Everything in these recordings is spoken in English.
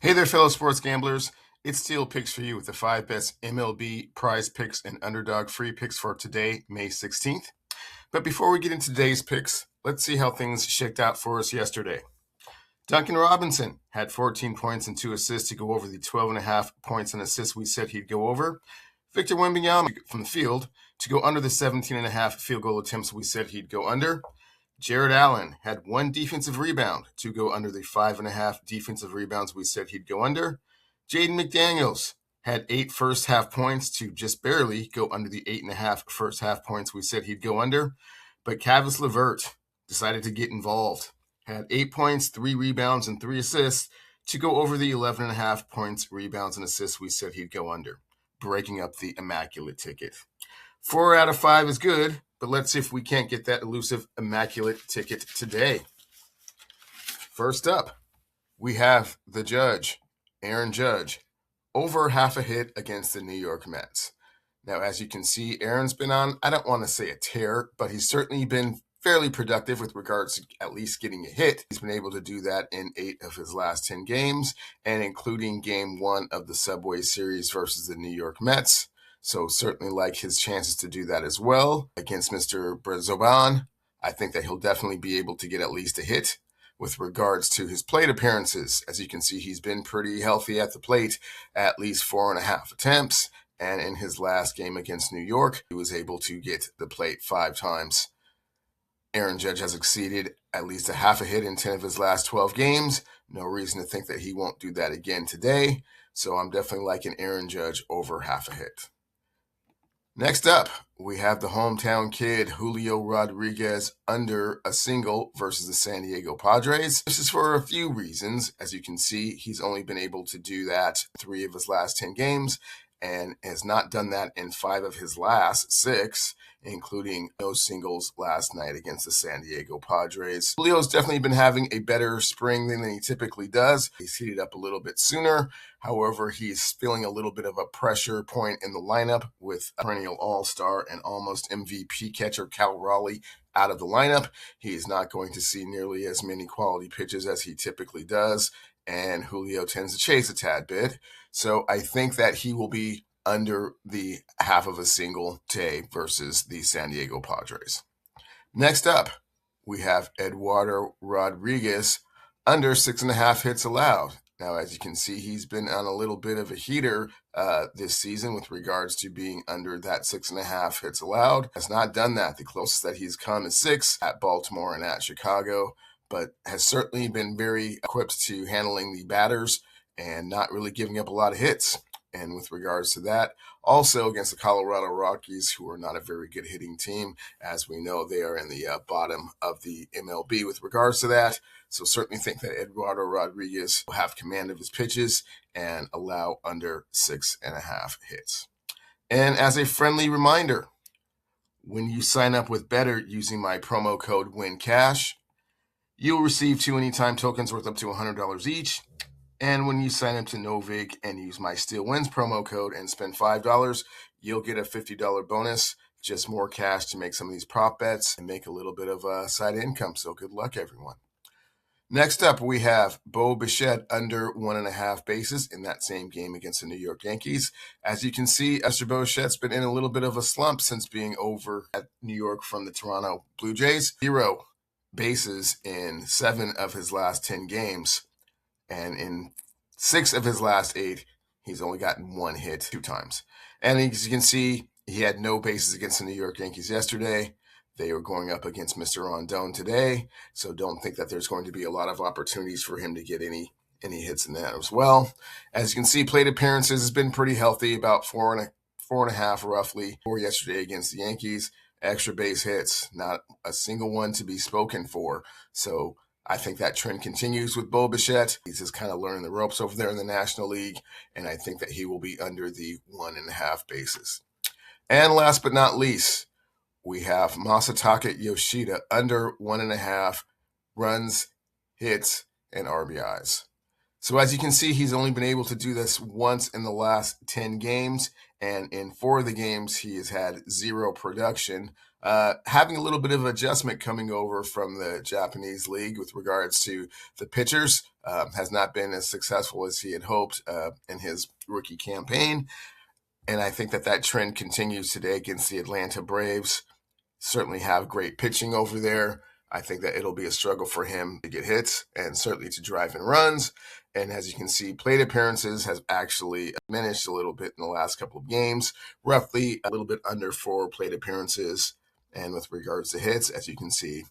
Hey there, fellow sports gamblers. It's Steel Picks for you with the 5 best MLB prize picks and underdog free picks for today, May 16th. But before we get into today's picks, let's see how things shaked out for us yesterday. Duncan Robinson had 14 points and 2 assists to go over the 12.5 points and assists we said he'd go over. Victor Wembanyama from the field to go under the 17.5 field goal attempts we said he'd go under. Jared Allen had 1 defensive rebound to go under the 5.5 defensive rebounds we said he'd go under. Jaden McDaniels had 8 first half points to just barely go under the 8.5 first half points we said he'd go under. But Cavis LeVert decided to get involved. Had 8 points, 3 rebounds, and 3 assists to go over the 11.5 points, rebounds, and assists we said he'd go under, breaking up the immaculate ticket. 4 out of 5 is good, but let's see if we can't get that elusive immaculate ticket today. First up, we have the Judge, Aaron Judge, over half a hit against the New York Mets. Now, as you can see, Aaron's been on, I don't want to say a tear, but he's certainly been fairly productive with regards to at least getting a hit. He's been able to do that in 8 of his last 10 games, and including Game 1 of the Subway Series versus the New York Mets. So certainly like his chances to do that as well against Mr. Brazoban. I think that he'll definitely be able to get at least a hit. With regards to his plate appearances, as you can see, he's been pretty healthy at the plate, at least 4.5 attempts. And in his last game against New York, he was able to get the plate 5 times. Aaron Judge has exceeded at least a half a hit in 10 of his last 12 games. No reason to think that he won't do that again today. So I'm definitely liking Aaron Judge over half a hit. Next up, we have the hometown kid, Julio Rodriguez, under a single versus the San Diego Padres. This is for a few reasons. As you can see, he's only been able to do that 3 of his last 10 games and has not done that in 5 of his last 6, including no singles last night against the San Diego Padres. Julio's definitely been having a better spring than he typically does. He's heated up a little bit sooner. However, he's feeling a little bit of a pressure point in the lineup with perennial all-star and almost MVP catcher Cal Raleigh out of the lineup. He is not going to see nearly as many quality pitches as he typically does, and Julio tends to chase a tad bit. So I think that he will be under the half of a single today versus the San Diego Padres. Next up, we have Eduardo Rodriguez under 6.5 hits allowed. Now, as you can see, he's been on a little bit of a heater this season with regards to being under that 6.5 hits allowed. Has not done that. The closest that he's come is 6 at Baltimore and at Chicago, but has certainly been very equipped to handling the batters and not really giving up a lot of hits. And with regards to that, also against the Colorado Rockies, who are not a very good hitting team. As we know, they are in the bottom of the MLB with regards to that. So certainly think that Eduardo Rodriguez will have command of his pitches and allow under 6.5 hits. And as a friendly reminder, when you sign up with BETR using my promo code WINCASH, you'll receive 2 anytime tokens worth up to $100 each. And when you sign up to Novig and use my STEELEWINS promo code and spend $5, you'll get a $50 bonus, just more cash to make some of these prop bets and make a little bit of a side income. So good luck, everyone. Next up, we have Bo Bichette under 1.5 bases in that same game against the New York Yankees. As you can see, Esther Bochette's been in a little bit of a slump since being over at New York from the Toronto Blue Jays. 0 bases in 7 of his last 10 games. And in 6 of his last 8, he's only gotten 1 hit 2 times. And as you can see, he had no bases against the New York Yankees yesterday. They were going up against Mr. Rondon today. So don't think that there's going to be a lot of opportunities for him to get any hits in that as well. As you can see, plate appearances has been pretty healthy, about 4.5 roughly for yesterday against the Yankees. Extra base hits, not a single one to be spoken for. So I think that trend continues with Bo Bichette. He's just kind of learning the ropes over there in the National League, and I think that he will be under the 1.5 bases. And last but not least, we have Masataka Yoshida under 1.5 runs, hits, and RBIs. So as you can see, he's only been able to do this once in the last 10 games, and in 4 of the games, he has had 0 production. Having a little bit of adjustment coming over from the Japanese league with regards to the pitchers, has not been as successful as he had hoped in his rookie campaign. And I think that trend continues today against the Atlanta Braves. Certainly have great pitching over there. I think that it'll be a struggle for him to get hits and certainly to drive in runs. And as you can see, plate appearances has actually diminished a little bit in the last couple of games, roughly a little bit under 4 plate appearances. And with regards to hits, as you can see,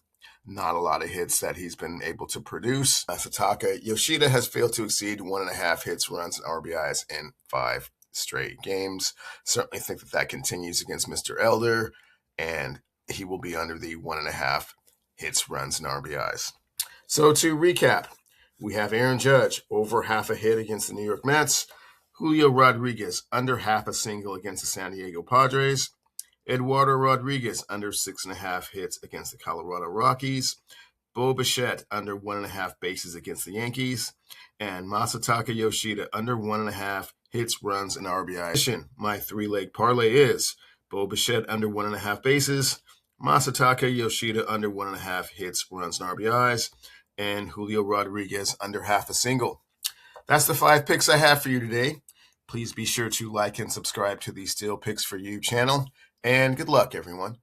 not a lot of hits that he's been able to produce. Sataka Yoshida has failed to exceed 1.5 hits, runs, and RBIs in 5 straight games. Certainly think that continues against Mr. Elder, and he will be under the 1.5 hits, runs, and RBIs. So to recap, we have Aaron Judge over half a hit against the New York Mets, Julio Rodriguez under half a single against the San Diego Padres, Eduardo Rodriguez under 6.5 hits against the Colorado Rockies, Bo Bichette under 1.5 bases against the Yankees, and Masataka Yoshida under 1.5 hits, runs, and RBIs. My 3-leg parlay is Bo Bichette under 1.5 bases, Masataka Yoshida under 1.5 hits, runs, and RBIs, and Julio Rodriguez under half a single. That's the 5 picks I have for you today. Please be sure to like and subscribe to the Steel Picks for You channel, and good luck, everyone.